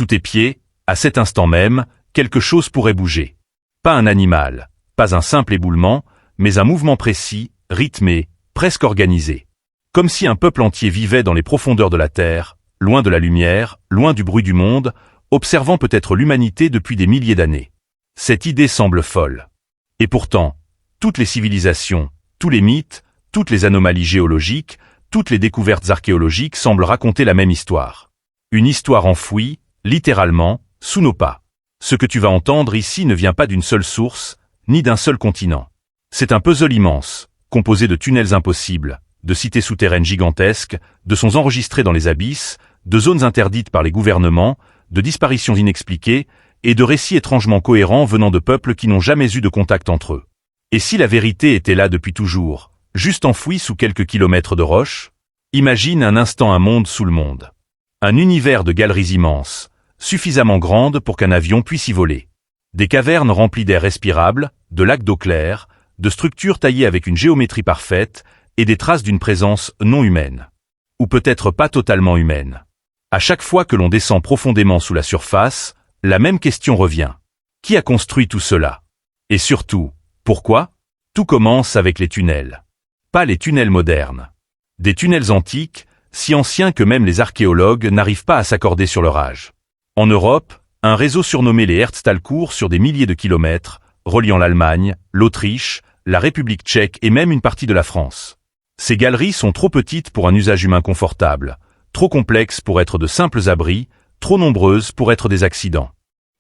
Sous tes pieds, à cet instant même, quelque chose pourrait bouger. Pas un animal, pas un simple éboulement, mais un mouvement précis, rythmé, presque organisé. Comme si un peuple entier vivait dans les profondeurs de la Terre, loin de la lumière, loin du bruit du monde, observant peut-être l'humanité depuis des milliers d'années. Cette idée semble folle. Et pourtant, toutes les civilisations, tous les mythes, toutes les anomalies géologiques, toutes les découvertes archéologiques semblent raconter la même histoire. Une histoire enfouie, littéralement, sous nos pas. Ce que tu vas entendre ici ne vient pas d'une seule source, ni d'un seul continent. C'est un puzzle immense, composé de tunnels impossibles, de cités souterraines gigantesques, de sons enregistrés dans les abysses, de zones interdites par les gouvernements, de disparitions inexpliquées, et de récits étrangement cohérents venant de peuples qui n'ont jamais eu de contact entre eux. Et si la vérité était là depuis toujours, juste enfouie sous quelques kilomètres de roches? Imagine un instant un monde sous le monde. Un univers de galeries immenses, suffisamment grandes pour qu'un avion puisse y voler. Des cavernes remplies d'air respirable, de lacs d'eau claire, de structures taillées avec une géométrie parfaite, et des traces d'une présence non humaine. Ou peut-être pas totalement humaine. À chaque fois que l'on descend profondément sous la surface, la même question revient. Qui a construit tout cela? Et surtout, pourquoi? Tout commence avec les tunnels. Pas les tunnels modernes. Des tunnels antiques, si anciens que même les archéologues n'arrivent pas à s'accorder sur leur âge. En Europe, un réseau surnommé les Herztal court sur des milliers de kilomètres, reliant l'Allemagne, l'Autriche, la République tchèque et même une partie de la France. Ces galeries sont trop petites pour un usage humain confortable, trop complexes pour être de simples abris, trop nombreuses pour être des accidents.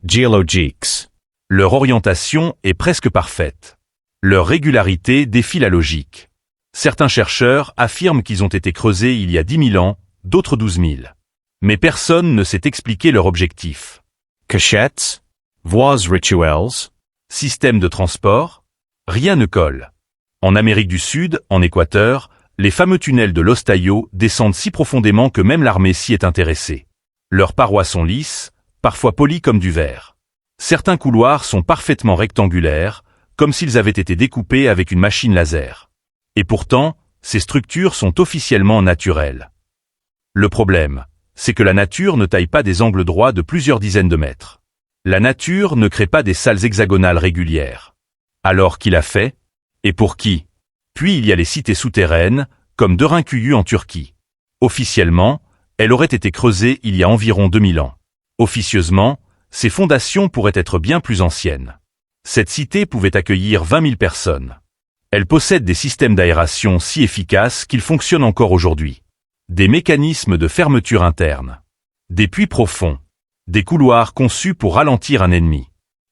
Geologics. Leur orientation est presque parfaite. Leur régularité défie la logique. Certains chercheurs affirment qu'ils ont été creusés il y a 10 000 ans, d'autres 12 000. Mais personne ne sait expliquer leur objectif. Cachettes, voies rituelles, système de transport, rien ne colle. En Amérique du Sud, en Équateur, les fameux tunnels de Los Taillos descendent si profondément que même l'armée s'y est intéressée. Leurs parois sont lisses, parfois polies comme du verre. Certains couloirs sont parfaitement rectangulaires, comme s'ils avaient été découpés avec une machine laser. Et pourtant, ces structures sont officiellement naturelles. Le problème, c'est que la nature ne taille pas des angles droits de plusieurs dizaines de mètres. La nature ne crée pas des salles hexagonales régulières. Alors qui l'a fait? Et pour qui? Puis il y a les cités souterraines, comme Derinkuyu en Turquie. Officiellement, elle aurait été creusée il y a environ 2000 ans. Officieusement, ces fondations pourraient être bien plus anciennes. Cette cité pouvait accueillir 20 000 personnes. Elle possède des systèmes d'aération si efficaces qu'ils fonctionnent encore aujourd'hui. Des mécanismes de fermeture interne. Des puits profonds. Des couloirs conçus pour ralentir un ennemi.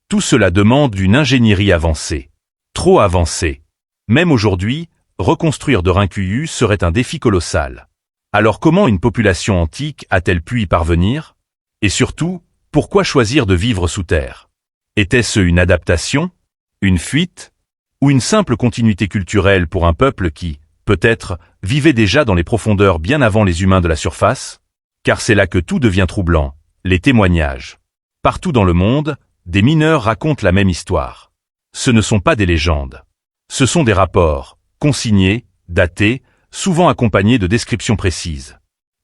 Tout cela demande une ingénierie avancée. Trop avancée. Même aujourd'hui, reconstruire Derinkuyu serait un défi colossal. Alors comment une population antique a-t-elle pu y parvenir? Et surtout, pourquoi choisir de vivre sous terre? Était-ce une adaptation? Une fuite? Ou une simple continuité culturelle pour un peuple qui, peut-être, vivait déjà dans les profondeurs bien avant les humains de la surface? Car c'est là que tout devient troublant, les témoignages. Partout dans le monde, des mineurs racontent la même histoire. Ce ne sont pas des légendes. Ce sont des rapports, consignés, datés, souvent accompagnés de descriptions précises.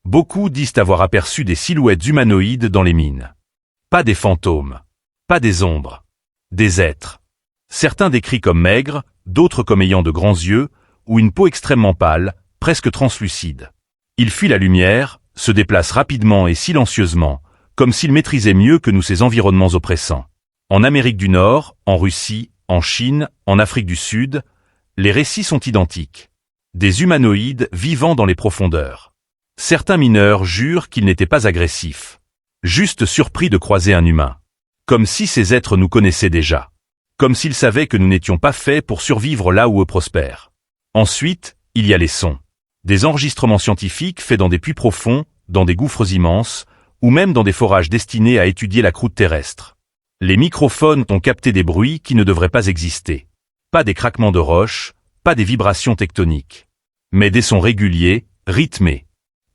Beaucoup disent avoir aperçu des silhouettes humanoïdes dans les mines. Pas des fantômes, pas des ombres, des êtres. Certains décrits comme maigres, d'autres comme ayant de grands yeux, ou une peau extrêmement pâle, presque translucide. Ils fuient la lumière, se déplacent rapidement et silencieusement, comme s'ils maîtrisaient mieux que nous ces environnements oppressants. En Amérique du Nord, en Russie, en Chine, en Afrique du Sud, les récits sont identiques. Des humanoïdes vivant dans les profondeurs. Certains mineurs jurent qu'ils n'étaient pas agressifs. Juste surpris de croiser un humain. Comme si ces êtres nous connaissaient déjà. Comme s'ils savaient que nous n'étions pas faits pour survivre là où eux prospèrent. Ensuite, il y a les sons. Des enregistrements scientifiques faits dans des puits profonds, dans des gouffres immenses, ou même dans des forages destinés à étudier la croûte terrestre. Les microphones ont capté des bruits qui ne devraient pas exister. Pas des craquements de roches, pas des vibrations tectoniques. Mais des sons réguliers, rythmés.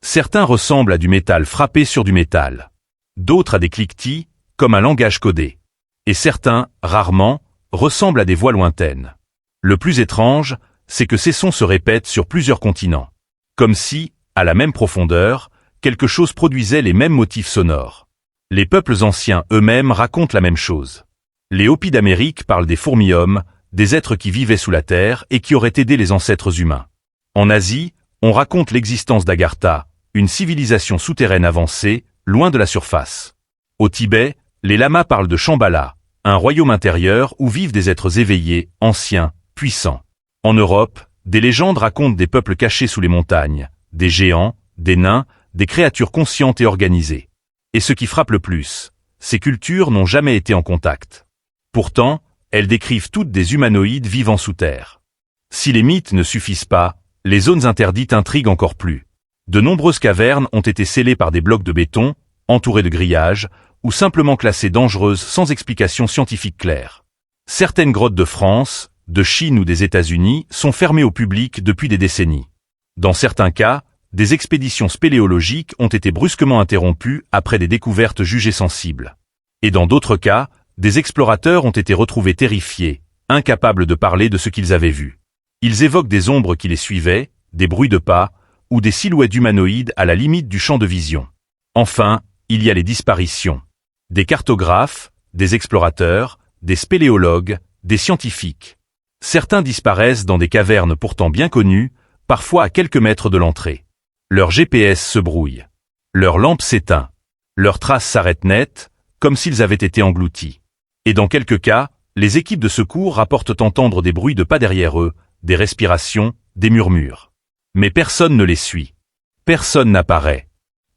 Certains ressemblent à du métal frappé sur du métal. D'autres à des cliquetis, comme un langage codé. Et certains, rarement, ressemblent à des voix lointaines. Le plus étrange, c'est que ces sons se répètent sur plusieurs continents. Comme si, à la même profondeur, quelque chose produisait les mêmes motifs sonores. Les peuples anciens eux-mêmes racontent la même chose. Les Hopis d'Amérique parlent des fourmi-hommes, des êtres qui vivaient sous la terre et qui auraient aidé les ancêtres humains. En Asie, on raconte l'existence d'Agartha, une civilisation souterraine avancée, loin de la surface. Au Tibet, les lamas parlent de Shambhala, un royaume intérieur où vivent des êtres éveillés, anciens, puissants. En Europe, des légendes racontent des peuples cachés sous les montagnes, des géants, des nains, des créatures conscientes et organisées. Et ce qui frappe le plus, ces cultures n'ont jamais été en contact. Pourtant, elles décrivent toutes des humanoïdes vivant sous terre. Si les mythes ne suffisent pas, les zones interdites intriguent encore plus. De nombreuses cavernes ont été scellées par des blocs de béton, entourés de grillages, ou simplement classées dangereuses sans explication scientifique claire. Certaines grottes de France, de Chine ou des États-Unis sont fermées au public depuis des décennies. Dans certains cas, des expéditions spéléologiques ont été brusquement interrompues après des découvertes jugées sensibles. Et dans d'autres cas, des explorateurs ont été retrouvés terrifiés, incapables de parler de ce qu'ils avaient vu. Ils évoquent des ombres qui les suivaient, des bruits de pas, ou des silhouettes humanoïdes à la limite du champ de vision. Enfin, il y a les disparitions. Des cartographes, des explorateurs, des spéléologues, des scientifiques. Certains disparaissent dans des cavernes pourtant bien connues, parfois à quelques mètres de l'entrée. Leur GPS se brouille. Leur lampe s'éteint. Leurs traces s'arrêtent net, comme s'ils avaient été engloutis. Et dans quelques cas, les équipes de secours rapportent entendre des bruits de pas derrière eux, des respirations, des murmures. Mais personne ne les suit. Personne n'apparaît.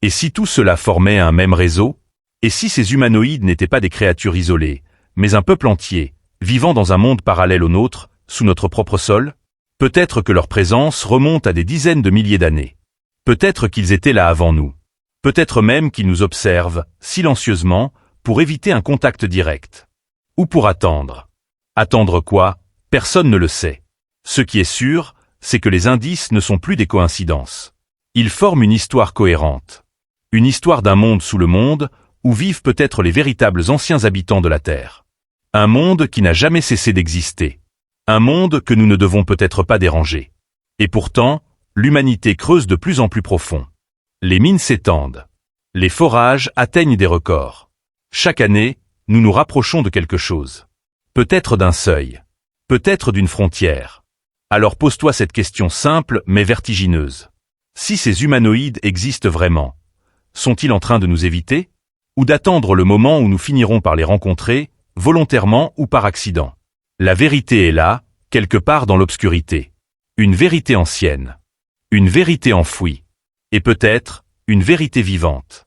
Et si tout cela formait un même réseau? Et si ces humanoïdes n'étaient pas des créatures isolées, mais un peuple entier, vivant dans un monde parallèle au nôtre, sous notre propre sol? Peut-être que leur présence remonte à des dizaines de milliers d'années. Peut-être qu'ils étaient là avant nous. Peut-être même qu'ils nous observent, silencieusement, pour éviter un contact direct. Ou pour attendre. Attendre quoi? Personne ne le sait. Ce qui est sûr, c'est que les indices ne sont plus des coïncidences. Ils forment une histoire cohérente. Une histoire d'un monde sous le monde, où vivent peut-être les véritables anciens habitants de la Terre. Un monde qui n'a jamais cessé d'exister. Un monde que nous ne devons peut-être pas déranger. Et pourtant, l'humanité creuse de plus en plus profond. Les mines s'étendent. Les forages atteignent des records. Chaque année, nous nous rapprochons de quelque chose. Peut-être d'un seuil. Peut-être d'une frontière. Alors pose-toi cette question simple mais vertigineuse. Si ces humanoïdes existent vraiment, sont-ils en train de nous éviter? Ou d'attendre le moment où nous finirons par les rencontrer, volontairement ou par accident? La vérité est là, quelque part dans l'obscurité. Une vérité ancienne. Une vérité enfouie. Et peut-être, une vérité vivante.